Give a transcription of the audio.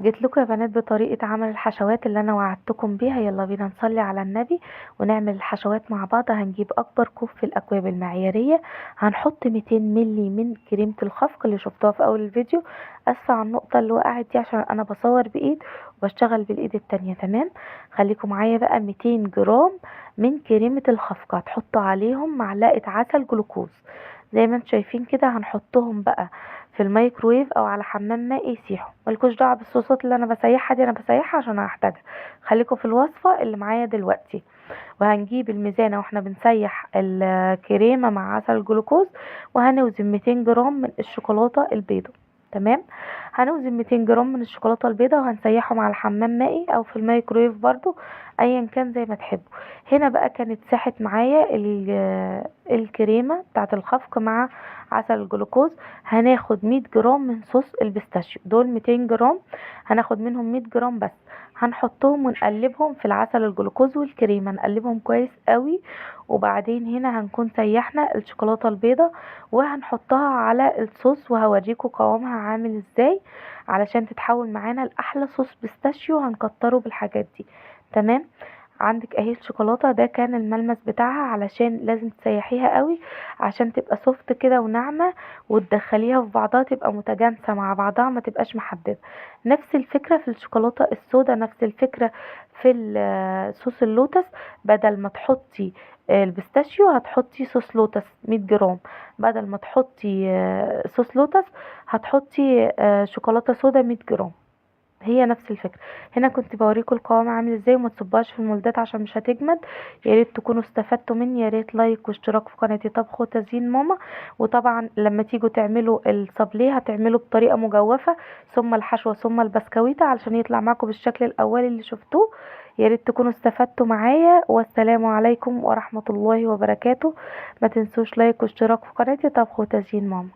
جيت لكم يا بنات بطريقة عمل الحشوات اللي انا وعدتكم بيها. يلا بينا نصلي على النبي ونعمل الحشوات مع بعض. هنجيب اكبر كوب في الاكواب المعيارية، هنحط 200 ملي من كريمة الخفق اللي شفتوها في اول الفيديو. اسفة على النقطة اللي وقعت دي عشان انا بصور بايد وبشتغل بالايد التانية. تمام، خليكم معايا بقى. 200 جرام من كريمة الخفق، هتحطوا عليهم معلقة عسل جلوكوز زي ما انتم شايفين كده. هنحطهم بقى في الميكرويف او على حمام ماء يسيحوا. ملكوش دعوه بالصوصات اللي انا بسيحها دي، انا بسيحها عشان هحتاجها. خليكم في الوصفه اللي معايا دلوقتي. وهنجيب الميزانه واحنا بنسيح الكريمه مع عسل الجلوكوز، وهنوزن 200 جرام من الشوكولاته البيضاء. تمام، هنوزن 200 جرام من الشوكولاته البيضاء وهنسيحهم على حمام مائي او في الميكرويف برضو، ايا كان زي ما تحبوا. هنا بقى كانت ساحت معايا الكريمه بتاعت الخفق مع عسل الجلوكوز. هناخد 100 جرام من صوص البيستاشيو، دول 200 جرام هناخد منهم 100 جرام بس. هنحطهم ونقلبهم في العسل الجلوكوز والكريمه، نقلبهم كويس قوي. وبعدين هنا هنكون سيحنا الشوكولاته البيضاء وهنحطها على الصوص، وهوريكم قوامها عامل ازاي علشان تتحول معانا لاحلى صوص بيستاشيو. هنكتره بالحاجات دي. تمام، عندك اهي الشوكولاته، ده كان الملمس بتاعها علشان لازم تسيحيها قوي عشان تبقى سوفت كده وناعمه، وتدخليها في بعضها تبقى متجانسه مع بعضها، ما تبقاش محببه. نفس الفكره في الشوكولاته السودا، نفس الفكره في صوص اللوتس. بدل ما تحطي البيستاشيو هتحطي صوص لوتس 100 جرام، بدل ما تحطي صوص لوتس هتحطي شوكولاته سودا 100 جرام. هي نفس الفكره. هنا كنت بوريكم القوام عامل ازاي، وما تصبهاش في المولدات عشان مش هتجمد. يا ريت تكونوا استفدتوا مني، يا ريت لايك واشتراك في قناتي طبخ وتزيين ماما. وطبعا لما تيجوا تعملوا الصابليه هتعملوا بطريقه مجوفه، ثم الحشوه ثم البسكويته علشان يطلع معاكم بالشكل الاولي اللي شفتوه. يا ريت تكونوا استفدتوا معايا، والسلام عليكم ورحمه الله وبركاته. ما تنسوش لايك واشتراك في قناتي طبخ وتزيين ماما.